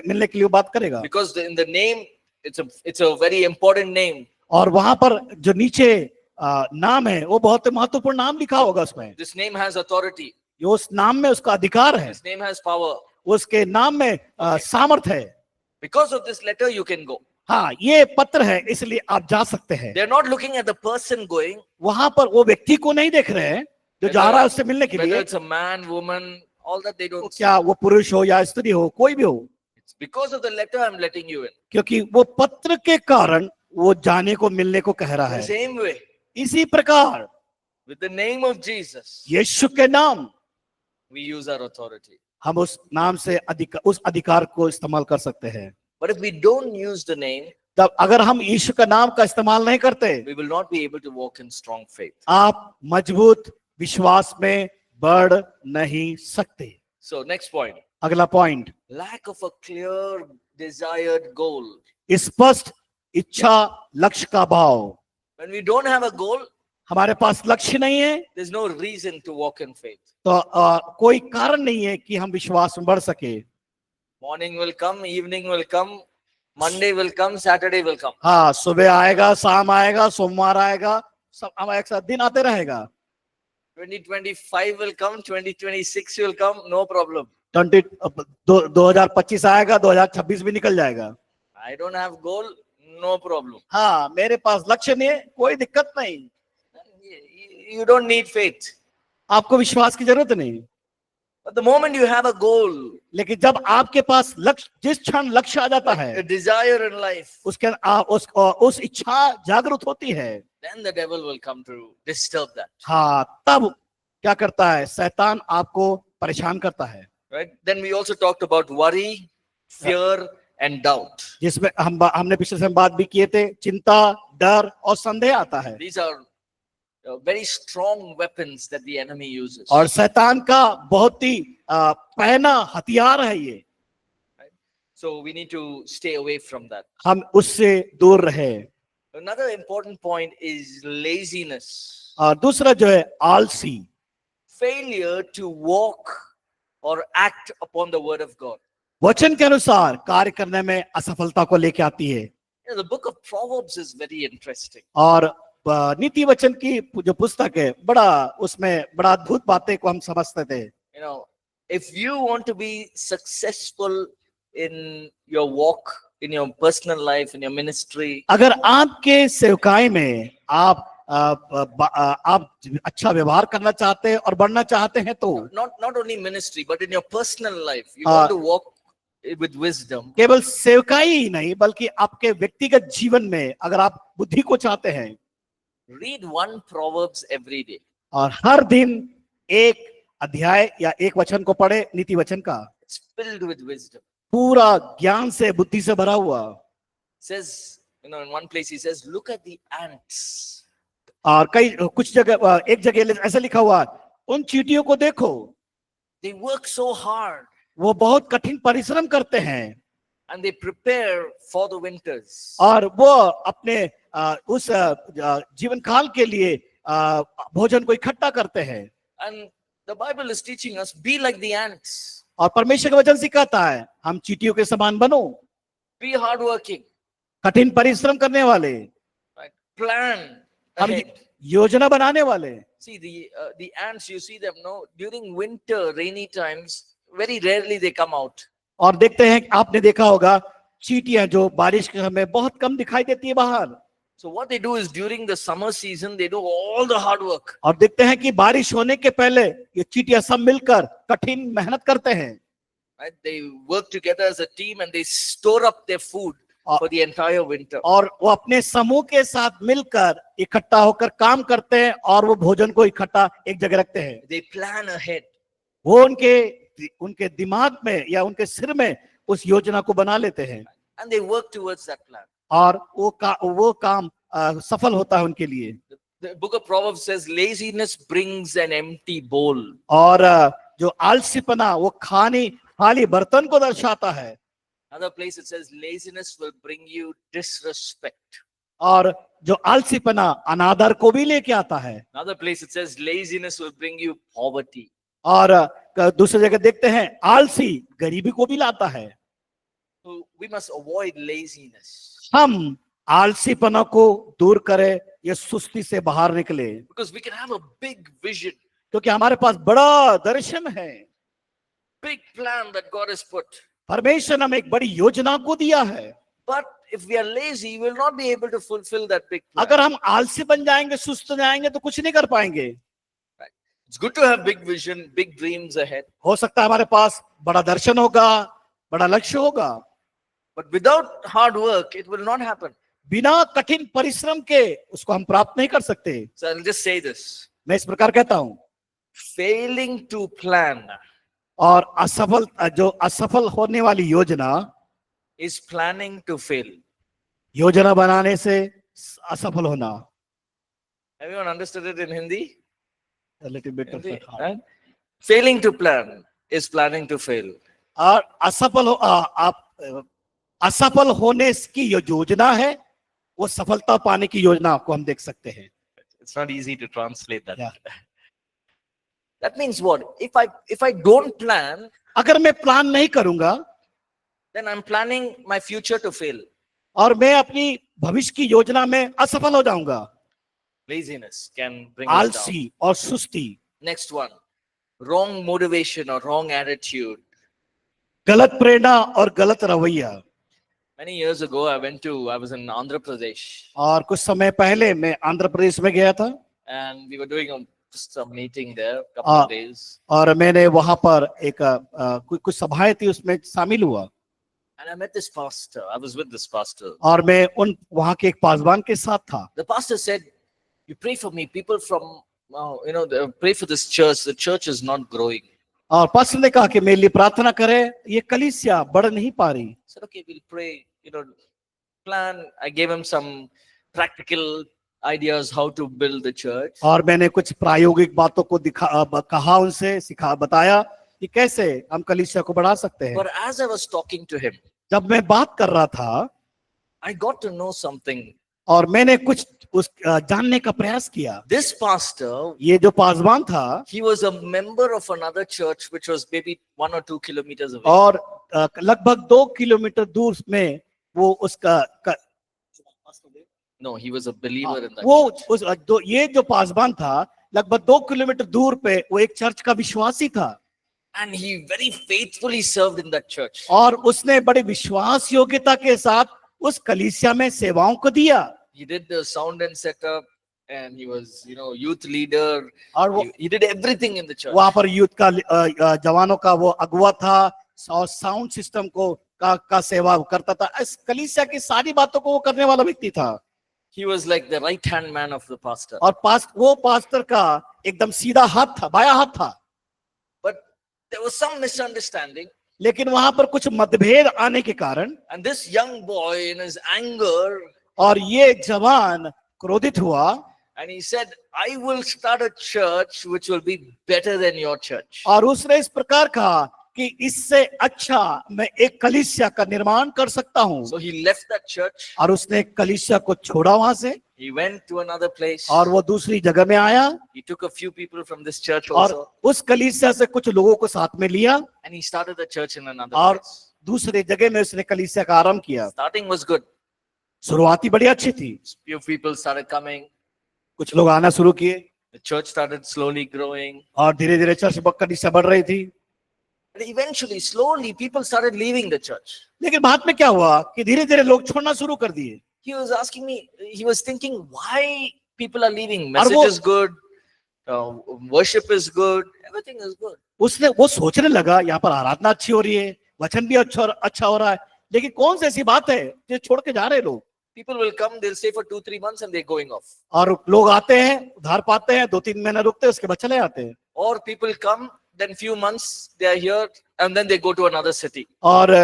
मिलने के लिए बात करेगा। Because in the name, it's a very important name. और वहां पर जो नीचे नाम है वो बहुत महत्वपूर्ण नाम लिखा होगा उसमें। This name has authority. ये उस नाम में उसका अधिकार है, This name has power. उसके नाम में सामर्थ है। Because of this letter, you can go. हाँ, ये पत्र है इसलिए आप जा सकते हैं। They're not looking at the person going, वहां पर वो व्यक्ति को नहीं देख रहे हैं जो जा रहा है उससे मिलने के whether लिए, it's a man, woman, all that they don't see. क्या वो पुरुष हो या स्त्री हो, कोई भी हो, It's because of the letter I'm letting you in. क्योंकि वो पत्र के कारण वो जाने को मिलने को कह रहा The है। same way, इसी प्रकार with the name of Jesus, यीशु के नाम we use our authority. हम उस नाम से उस अधिकार को इस्तेमाल कर सकते हैं। But if we don't use the name, तब अगर हम यीशु का नाम का इस्तेमाल नहीं करते, we will not be able to walk in strong faith. आप मजबूत विश्वास में बढ़ नहीं सकते। So, next point, अगला point, lack of a clear desired goal. स्पष्ट इच्छा लक्ष्य का भाव। When we don't have a goal, हमारे पास लक्ष्य नहीं है there's no reason to walk in faith. तो कोई कारण नहीं है कि हम विश्वास में बढ़ सके। Morning will come, evening will come, Monday will come, Saturday will come. हाँ, सुबह आएगा, शाम आएगा, सोमवार आएगा, सब हमारे एक साथ दिन आते रहेगा। 2025 will come, 2026 will come, no problem. 2025 आएगा, 2026 भी निकल जाएगा। I don't have goal, no problem. हाँ, मेरे पास लक्ष्य नहीं है, कोई दिक्कत नहीं। You don't need faith. आपको विश्वास की जरूरत नहीं। But the moment you have a goal, लेकिन जब आपके पास लक्ष्य, जिस क्षण लक्ष्य आ जाता a है, desire in life, उसके उस इच्छा जागृत होती है, then the devil will come to disturb that. हाँ, तब क्या करता है, शैतान आपको परेशान करता है। Right? Then we also talked about worry, fear, and doubt. जिसमें हमने पिछले समय बात भी किए थे, चिंता, डर और संदेह आता है। These are very strong weapons that the enemy uses. और शैतान का बहुत ही पहना हथियार है ये। So we need to stay away from that. हम उससे दूर रहे। Another important point is laziness. और दूसरा जो है आलसी, Failure to walk or act upon the word of God. वचन के अनुसार कार्य करने में असफलता को लेके आती है। The book of Proverbs is very interesting. और नीति वचन की जो पुस्तक है, उसमें बड़ा अद्भुत बातें को हम समझते थे। If you want to be successful in your walk, in your personal life, in your ministry, अगर आपके सेवकाई में आप अच्छा व्यवहार करना चाहते हैं और बढ़ना चाहते हैं तो not only ministry, but in your personal life, you want to walk with wisdom. केवल सेवकाई ही नहीं बल्कि आपके व्यक्तिगत जीवन में अगर आप बुद्धि को चाहते हैं, Read one Proverbs every day. और हर दिन एक अध्याय या एक वचन को पढ़े नीति वचन का। It's filled with wisdom. पूरा ज्ञान से, बुद्धि से भरा हुआ। Says, in one place he says, look at the ants. और कुछ जगह, एक जगह ऐसा लिखा हुआ, उन चींटियों को देखो, They work so hard वो बहुत कठिन परिश्रम करते हैं and they prepare for the winters. और वो अपने उस जीवन काल के लिए भोजन को इकट्ठा करते हैं। And the Bible is teaching us, be like the ants. और परमेश्वर का वचन सिखाता है, हम चींटियों के समान बनो, Be hardworking. कठिन परिश्रम करने वाले, Right? Plan हम ahead. योजना बनाने वाले। See the ants, you see them, no? During winter, rainy times, very rarely they come out. और देखते हैं, आपने देखा होगा चींटियां जो बारिश के समय बहुत कम दिखाई देती है बाहर। So what they do is during the summer season, they do all the hard work. और देखते हैं कि बारिश होने के पहले ये चींटियां सब मिलकर कठिन मेहनत करते हैं Right? They work together as a team and they store up their food for the entire winter. और वो अपने समूह के साथ मिलकर इकट्ठा होकर काम करते हैं और वो भोजन को इकट्ठा एक जगह रखते हैं They plan ahead. वो उनके दिमाग में या उनके सिर में उस योजना को बना लेते हैं And they work towards that plan. और वो काम सफल होता है उनके लिए The book of Proverbs says laziness brings an empty bowl. और जो आलसीपना वो खाली बर्तन को दर्शाता है Another place it says laziness will bring you disrespect. और जो आलसीपना अनादर को भी लेके आता है Another place it says laziness will bring you poverty. और दूसरी जगह देखते हैं आलसी गरीबी को भी लाता है So we must avoid laziness हम आलसीपना को दूर करें ये सुस्ती से बाहर निकले because we can have a big vision, क्योंकि हमारे पास बड़ा दर्शन है big plan that God has put. परमेश्वर ने हमें एक बड़ी योजना को दिया है But if we are lazy, we will not be able to fulfill that big plan. अगर हम आलसी बन जाएंगे सुस्त हो जाएंगे तो कुछ नहीं कर पाएंगे It's good to have big vision, big dreams ahead. हो सकता है हमारे पास बड़ा दर्शन होगा बड़ा लक्ष्य होगा But without hard work, it will not happen. बिना कठिन परिश्रम के उसको हम प्राप्त नहीं कर सकते So I'll just say this. मैं इस प्रकार कहता हूं Failing to plan और जो असफल होने वाली योजना is planning to fail. योजना बनाने से असफल होना Everyone understood it in Hindi? A little bit of Hindi, it. right? Failing to plan is planning to fail. और असफल होने की जो योजना है वो सफलता पाने की योजना को हम देख सकते हैं It's not easy to translate that. Yeah. That means what? If I don't plan, अगर मैं प्लान नहीं करूंगा then I'm planning my future to fail. और मैं अपनी भविष्य की योजना में असफल हो जाऊंगा Laziness can bring us down. आलसी और सुस्ती Next one, wrong motivation or wrong attitude. गलत प्रेरणा और गलत रवैया Many years ago, I was in Andhra Pradesh, और कुछ समय पहले मैं आंध्र प्रदेश में गया था and we were doing just a meeting there, couple of days. और मैंने वहां पर एक कुछ सभाएं थी उसमें शामिल हुआ And I met this pastor. I was with this pastor. और मैं वहां के एक पासवान के साथ था The pastor said, "You pray for me. People from, pray for this church. The church is not growing." और पास्टर ने कहा कि मेरे लिए प्रार्थना करें ये कलीसिया बढ़ नहीं पा रही I said, "Okay, we'll pray. Plan." I gave him some practical ideas how to build the church. और मैंने कुछ प्रायोगिक बातों को कहा उनसे बताया कि कैसे हम कलीसिया को बढ़ा सकते हैं But as I was talking to him, जब मैं बात कर रहा था I got to know something. और मैंने कुछ जानने का प्रयास किया This pastor, ये जो पासवान था he was a member of another church which was maybe 1 or 2 kilometers away. और लगभग 2 किलोमीटर दूर में वो उसका No, he was a believer in that. वो ये जो पासवान था लगभग 2 किलोमीटर दूर पे वो एक चर्च का विश्वासी था And he very faithfully served in that church. और उसने बड़े विश्वास योग्यता के साथ उस कलीसिया में सेवाओं को दिया He did the sound and setup, and he was, youth leader. और वो He did everything in the church. वहां पर यूथ का जवानों का वो अगुवा था और साउंड सिस्टम का सेवा करता था इस कलीसिया की सारी बातों को वो करने वाला व्यक्ति था He was like the right hand man of the pastor. और वो पास्टर का एकदम सीधा हाथ था बायां हाथ था But there was some misunderstanding, लेकिन वहां पर कुछ मतभेद आने के कारण and this young boy, in his anger, और ये जवान क्रोधित हुआ and he said, "I will start a church which will be better than your church." और उसने इस प्रकार कहा कि इससे अच्छा मैं एक कलीसिया का निर्माण कर सकता हूं So he left that church. और उसने कलीसिया को छोड़ा वहां से He went to another place. और वो दूसरी जगह में आया He took a few people from this church और also, उस कलीसिया से कुछ लोगों को साथ में लिया and he started the church in another और place. दूसरे जगह में उसने कलीसिया का आरंभ किया Starting was good. शुरुआती बड़ी अच्छी थी Few people started coming. कुछ लोग आना शुरू किए The church started slowly growing. और धीरे धीरे चर्च कलीसिया बढ़ रही थी And eventually, slowly, people started leaving the church. लेकिन बाद में क्या हुआ कि धीरे धीरे लोग छोड़ना शुरू कर दिए he was asking me, he was thinking why people are leaving. और Message वो- is good, worship is good, everything is good. उसने वो सोचने लगा यहाँ पर आराधना अच्छी हो रही है, वचन भी अच्छा हो रहा है, लेकिन कौन सी ऐसी बात है जो छोड़ के जा रहे हैं लोग। People will come, they'll stay for 2-3 months and they're going off. और लोग आते हैं, उधार पाते हैं, 2-3 महीने रुकते हैं, उसके बाद चले जाते हैं। Or people come, then few months they are here and then they go to another city. और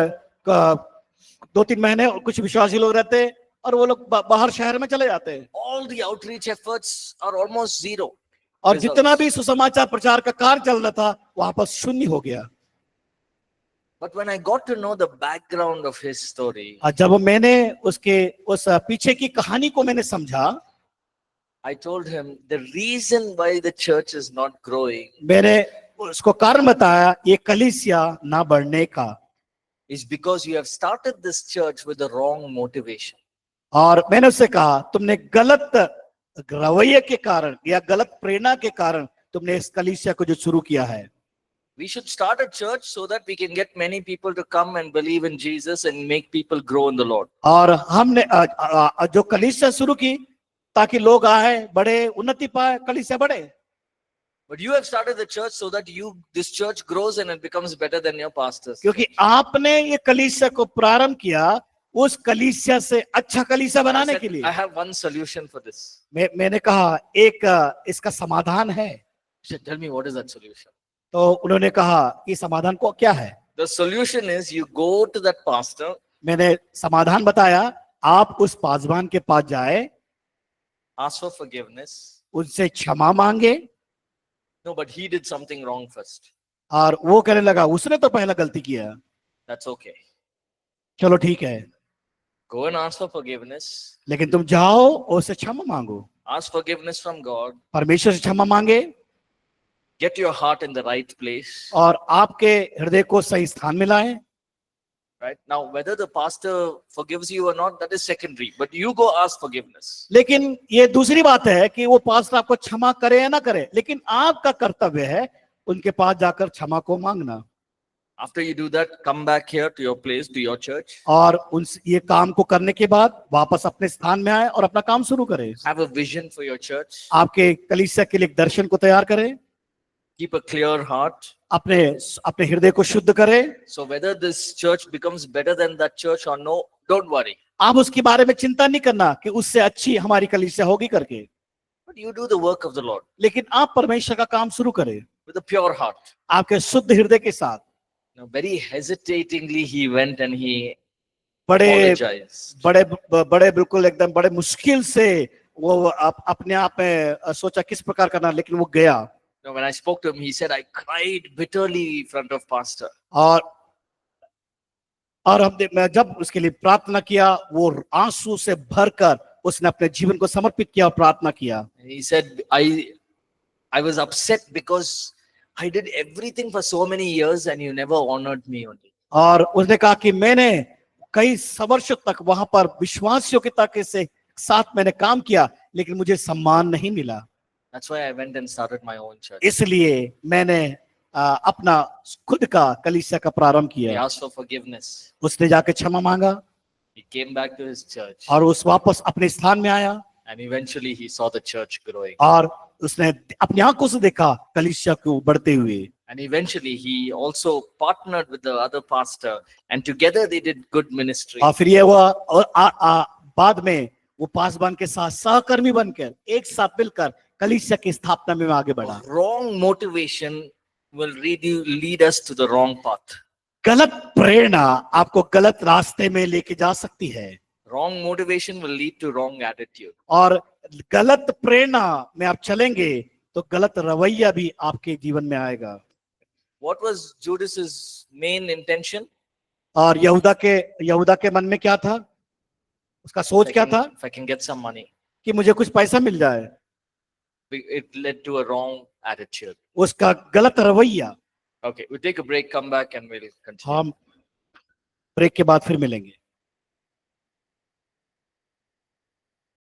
2-3 महीने कुछ विश्वासी लोग रहते हैं और वो लोग बाहर शहर में चले जाते हैं। All the outreach efforts are almost zero. और results. जितना भी सुसमाचार प्रचार का कार्य चल रहा था वहां पर शून्य हो गया। But when I got to know the background of his story, और जब मैंने उसके उस पीछे की कहानी को मैंने समझा, I told him the reason why the church is not growing मैंने उसको कारण बताया ये कलीसिया ना बढ़ने का, is because you have started this church with the wrong motivation. और मैंने उससे कहा तुमने गलत रवैये के कारण या गलत प्रेरणा के कारण तुमने इस कलीसिया को जो शुरू किया है। We should start a church so that we can get many people to come and believe in Jesus and make people grow in the Lord. और हमने जो कलीसिया शुरू की ताकि लोग आए, बढ़े, उन्नति पाए, कलीसिया बढ़े। But you have started the church so that this church grows and it becomes better than your pastors. क्योंकि आपने ये कलीसिया को प्रारंभ किया उस कलीसिया से अच्छा कलीसिया I बनाने said, के लिए। I have one solution for this. मैंने कहा एक इसका समाधान है। He said, tell me what is that solution? तो उन्होंने कहा कि समाधान को क्या है। The solution is you go to that pastor, मैंने समाधान बताया, आप उस पासवान के पास जाए, ask for forgiveness. उनसे क्षमा मांगे। No, but he did something wrong first. और वो कहने लगा उसने तो पहला गलती किया। That's okay. चलो ठीक है, Go and ask for forgiveness. लेकिन तुम जाओ और उससे क्षमा मांगो, Ask forgiveness from God. परमेश्वर से क्षमा मांगे Get your heart in the right place. और आपके हृदय को सही स्थान में लाएं। Right? Now, whether the pastor forgives you or not, that is secondary. But you go ask forgiveness. लेकिन ये दूसरी बात है कि वो पास्टर आपको क्षमा करे या ना करे, लेकिन आपका कर्तव्य है उनके पास जाकर क्षमा को मांगना। After you do that, come back here to your place, to your church. और उन ये काम को करने के बाद वापस अपने स्थान में आए और अपना काम शुरू करें। Have a vision for your church. आपके कलीसिया के लिए एक दर्शन को तैयार करें, Keep a clear heart. अपने हृदय को शुद्ध करें। So whether this church becomes better than that church or no, don't worry. आप उसके बारे में चिंता नहीं करना कि उससे अच्छी हमारी कलीसिया होगी करके, But you do the work of the Lord लेकिन आप परमेश्वर का काम शुरू करें with a pure heart. आपके शुद्ध हृदय के साथ। Now, very hesitatingly, he went and he बड़े apologized. बड़े बिल्कुल एकदम बड़े मुश्किल से वो अपने आप में सोचा किस प्रकार करना, लेकिन वो गया। Now, when I spoke to him, he said, I cried bitterly in front of pastor. और मैं जब उसके लिए प्रार्थना किया, वो आंसू से भरकर उसने अपने जीवन को समर्पित किया और प्रार्थना किया। He said, I was upset because I did everything for so many years and you never honored me only. और उसने कहा कि मैंने कई वर्षों तक वहां पर विश्वासियों के ताके से साथ मैंने काम किया, लेकिन मुझे सम्मान नहीं मिला। That's why I went and started my own church. इसलिए मैंने अपना खुद का कलीसिया का प्रारंभ He किया। asked for forgiveness. उसने जाके क्षमा मांगा He came back to his church और उस वापस अपने स्थान में आया and eventually he saw the church growing. और उसने अपनी आंखों से देखा कलीसिया को बढ़ते हुए। And eventually he also partnered with the other pastor and together they did good ministry. और फिर ये हुआ और बाद में वो पासवान के साथ सहकर्मी बनकर एक साथ मिलकर कलीसिया की स्थापना में आगे बढ़ा। Wrong motivation will lead us to the wrong path. गलत प्रेरणा आपको गलत रास्ते में लेके जा सकती है Wrong motivation will lead to wrong attitude. और गलत प्रेरणा में आप चलेंगे तो गलत रवैया भी आपके जीवन में आएगा। What was Judas's main intention? और यहूदा के मन में क्या था, उसका सोच क्या था If I can get some money. कि मुझे कुछ पैसा मिल जाए। It led to a wrong attitude. उसका गलत रवैया। Okay, we'll take a break, come back and we'll continue. हम ब्रेक के बाद फिर मिलेंगे।